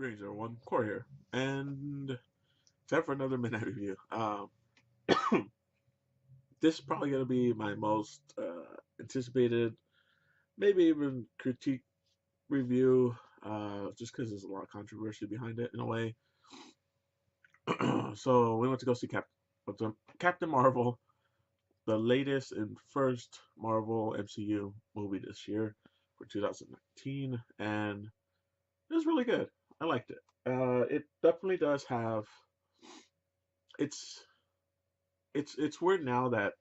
Greetings, everyone. Core here, and time for another midnight review. This is probably going to be my most anticipated, maybe even critique review, just because there's a lot of controversy behind it in a way. So we went to go see Captain Marvel, the latest and first Marvel MCU movie this year for 2019, and it was really good. I liked it. It definitely does have it's it's weird now that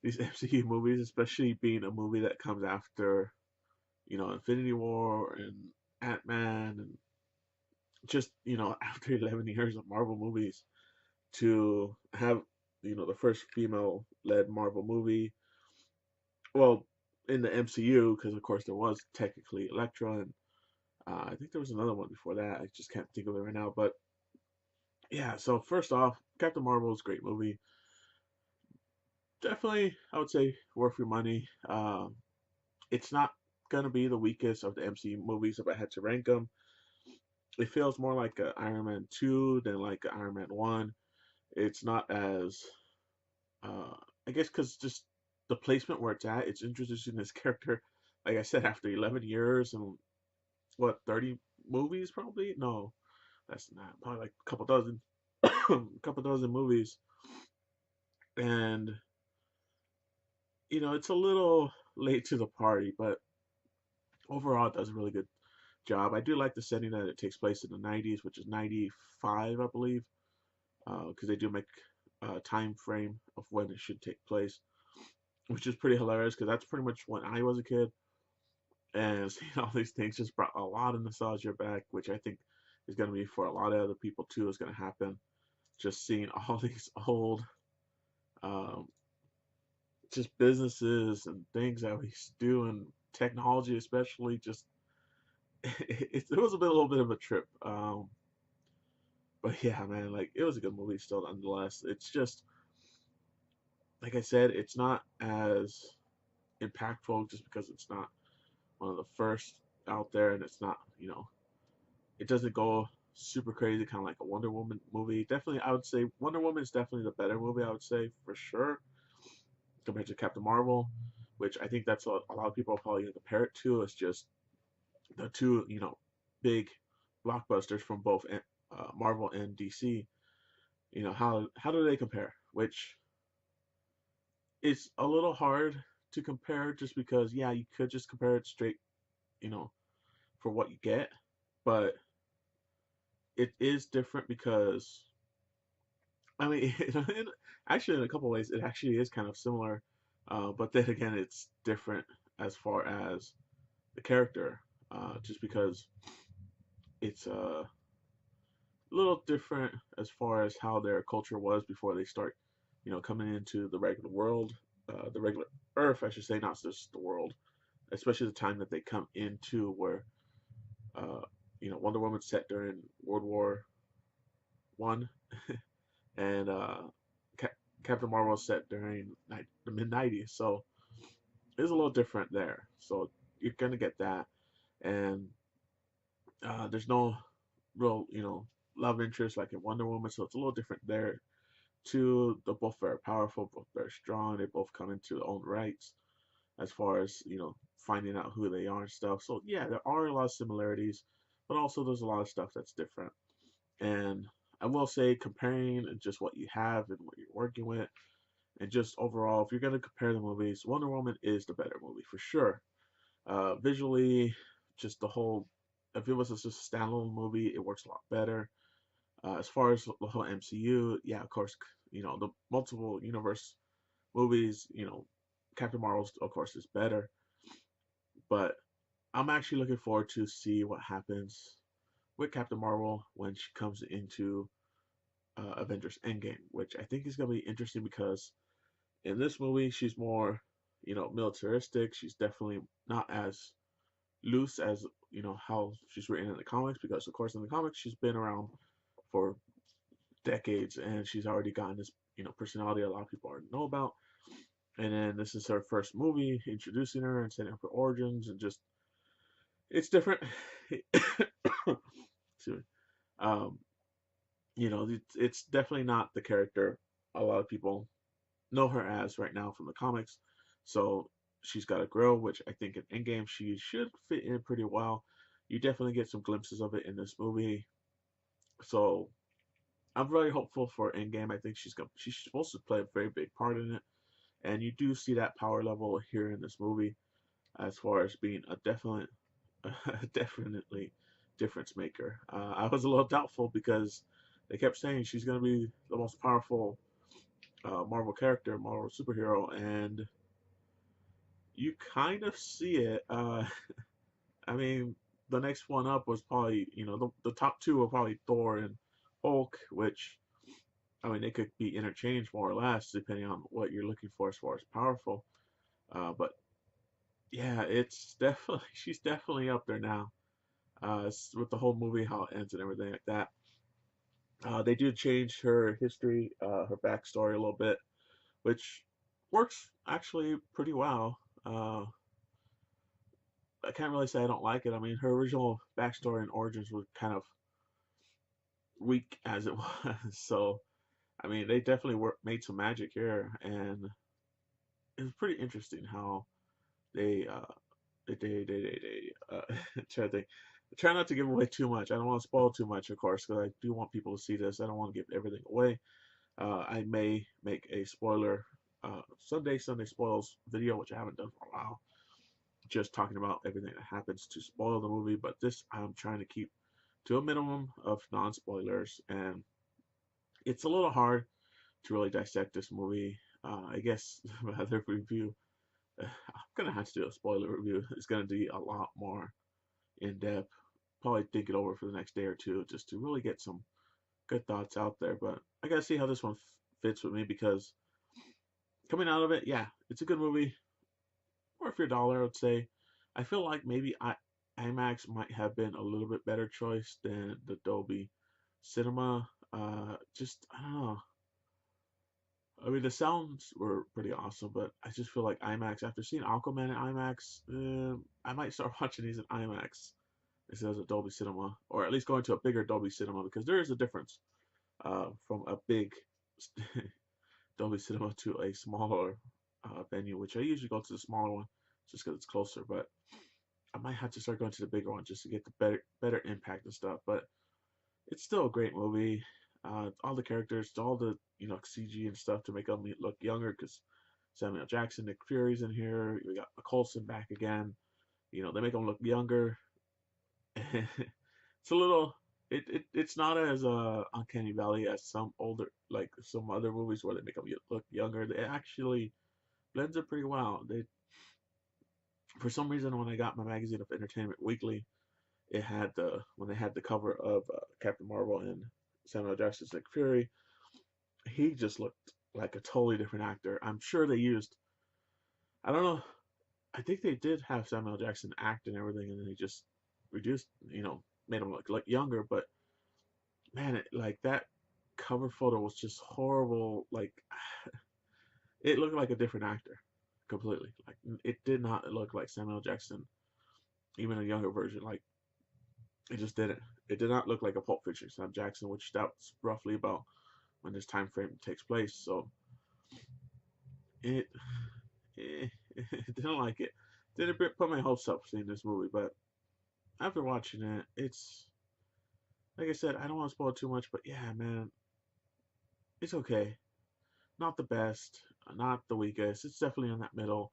these MCU movies, especially being a movie that comes after, Infinity War and Ant Man, and just after 11 years of Marvel movies, to have the first female-led Marvel movie. Well, in the MCU, because of course there was technically Elektra, and I think there was another one before that. I just can't think of it right now. But yeah, so first off, Captain Marvel is a great movie. Definitely, I would say worth your money. It's not gonna be the weakest of the MCU movies if I had to rank them. It feels more like a Iron Man 2 than like a Iron Man 1. It's not as uh I guess because just the placement where it's at, it's introducing this character, like I said, after 11 years and what, 30 movies probably? No, that's not, probably like a couple dozen a couple dozen movies. And it's a little late to the party, but overall it does a really good job. I do like the setting that it takes place in the 90s, which is 95, I believe, because they do make a time frame of when it should take place, which is pretty hilarious because that's pretty much when I was a kid. And seeing all these things just brought a lot of nostalgia back, which I think is going to be for a lot of other people too, is going to happen. Just seeing all these old, um, just businesses and things that we do, and technology especially, just it was a little bit of a trip. But yeah, man, like it was a good movie still nonetheless. It's just like I said, it's not as impactful just because it's not one of the first out there, and it's not, it doesn't go super crazy, kind of like a Wonder Woman movie. Definitely, I would say Wonder Woman is definitely the better movie. I would say for sure compared to Captain Marvel, which I think that's what a lot of people are probably gonna compare it to. It's just the two, big blockbusters from both Marvel and DC. How do they compare? Which it's a little hard to compare just because yeah, you could just compare it straight, you know, for what you get, but it is different because I mean, actually in a couple of ways it actually is kind of similar, but then again it's different as far as the character, just because it's a little different as far as how their culture was before they start, coming into the regular world, the regular Earth, I should say, not just the world, especially the time that they come into where uh, Wonder Woman set during World War I, and Captain Marvel set during the mid 90s. So it's a little different there. So you're gonna get that, and there's no real, love interest like in Wonder Woman. So it's a little different there. Too, they're both very powerful, both very strong. They both come into their own rights as far as finding out who they are and stuff. So yeah, there are a lot of similarities, but also there's a lot of stuff that's different. And I will say, comparing just what you have and what you're working with, and just overall, if you're gonna compare the movies, Wonder Woman is the better movie for sure. Visually, just the whole, if it was just a standalone movie, it works a lot better. As far as the whole MCU, yeah, of course, the multiple universe movies, Captain Marvel's, of course, is better. But I'm actually looking forward to see what happens with Captain Marvel when she comes into Avengers Endgame, which I think is going to be interesting because in this movie she's more, militaristic. She's definitely not as loose as how she's written in the comics, because of course in the comics she's been around for decades and she's already gotten this personality a lot of people already know about. And then this is her first movie introducing her and setting up her origins, and just it's different. Excuse me. Um, it's definitely not the character a lot of people know her as right now from the comics. So she's got a grow, which I think in Endgame she should fit in pretty well. You definitely get some glimpses of it in this movie. So I'm very hopeful for Endgame. I think she's supposed to play a very big part in it, and you do see that power level here in this movie as far as being a definitely difference maker. I was a little doubtful because they kept saying she's going to be the most powerful Marvel character, Marvel superhero, and you kind of see it. I mean, the next one up was probably, the top two were probably Thor and Hulk, which, I mean, they could be interchanged more or less depending on what you're looking for as far as powerful. But yeah, it's definitely, she's definitely up there now. With the whole movie, how it ends and everything like that. They did change her history, her backstory a little bit, which works actually pretty well. I can't really say I don't like it. I mean, her original backstory and origins were kind of weak as it was. So, I mean, they definitely made some magic here, and it was pretty interesting how they try to think. Try not to give away too much. I don't want to spoil too much, of course, because I do want people to see this. I don't want to give everything away. I may make a spoiler Sunday spoils video, which I haven't done for a while, just talking about everything that happens to spoil the movie. But this I'm trying to keep to a minimum of non spoilers, and it's a little hard to really dissect this movie. I guess my other review, I'm gonna have to do a spoiler review. It's gonna be a lot more in depth. Probably think it over for the next day or two just to really get some good thoughts out there. But I gotta see how this one fits with me because coming out of it, yeah, it's a good movie. Worth your dollar, I would say. I feel like maybe IMAX might have been a little bit better choice than the Dolby Cinema. Just I don't know. I mean, the sounds were pretty awesome, but I just feel like IMAX. After seeing Aquaman in IMAX, I might start watching these in IMAX instead of Dolby Cinema, or at least going to a bigger Dolby Cinema because there is a difference from a big Dolby Cinema to a smaller venue, which I usually go to the smaller one just because it's closer. But I might have to start going to the bigger one just to get the better impact and stuff. But it's still a great movie. All the characters, all the CG and stuff to make them look younger because Samuel Jackson, Nick Fury's in here. We got Coulson back again. They make them look younger. It's a little. It's not as uncanny valley as some older like some other movies where they make them look younger. It actually blends it pretty well. They For some reason when I got my magazine of Entertainment Weekly, it had when they had the cover of Captain Marvel and Samuel Jackson's Nick Fury, he just looked like a totally different actor. I'm sure they used, I don't know, I think they did have Samuel Jackson act and everything, and then they just reduced, made him look younger. But man, like that cover photo was just horrible. Like it looked like a different actor completely. Like it did not look like Samuel Jackson, even a younger version. Like it just didn't. It did not look like a Pulp Fiction Sam Jackson, which that's roughly about when this time frame takes place. So it, didn't like it. Didn't put my hopes up seeing this movie, but after watching it, it's like I said, I don't want to spoil too much, but yeah, man, it's okay. Not the best, not the weakest. It's definitely in that middle.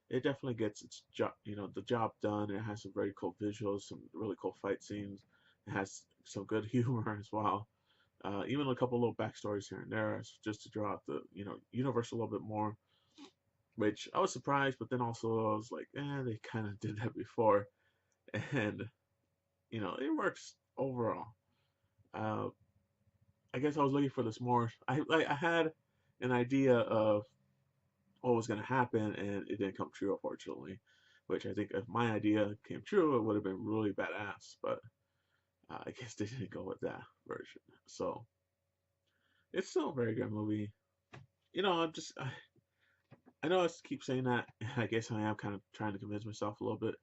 It definitely gets its job, the job done. It has some very cool visuals, some really cool fight scenes. It has some good humor as well. Even a couple little backstories here and there, just to draw out the universe a little bit more. Which I was surprised, but then also I was like, they kind of did that before, and it works overall. Uh, I guess I was looking for this more. I had an idea of what was going to happen, and it didn't come true, unfortunately. Which I think if my idea came true, it would have been really badass. But I guess they didn't go with that version. So it's still a very good movie. I know I keep saying that. I guess I am kind of trying to convince myself a little bit,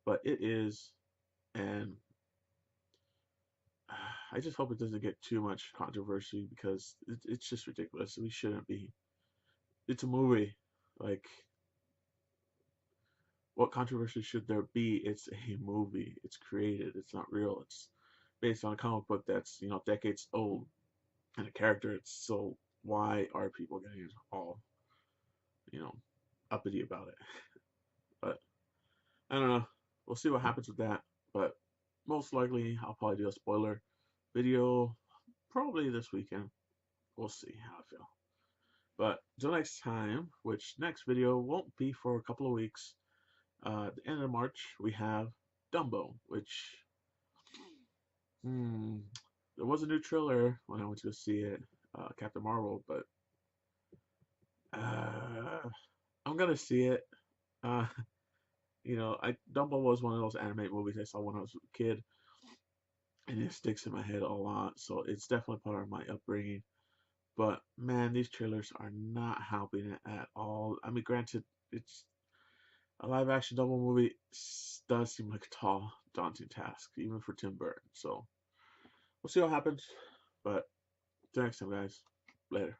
but it is, and I just hope it doesn't get too much controversy because it's just ridiculous. We shouldn't be. It's a movie. Like, what controversy should there be? It's a movie. It's created. It's not real. It's based on a comic book that's decades old and a character. It's so why are people getting all you know uppity about it? But I don't know. We'll see what happens with that. But most likely, I'll probably do a spoiler video probably this weekend. We'll see how I feel. But until next time, which next video won't be for a couple of weeks. At the end of March, we have Dumbo, which hmm, there was a new trailer when I went to go see it, Captain Marvel, but uh, I'm gonna see it. Uh, Dumbo was one of those animated movies I saw when I was a kid, and it sticks in my head a lot. So it's definitely part of my upbringing. But man, these trailers are not helping it at all. I mean, granted, it's a live action Dumbo movie does seem like a tall, daunting task, even for Tim Burton. So we'll see what happens. But till next time, guys. Later.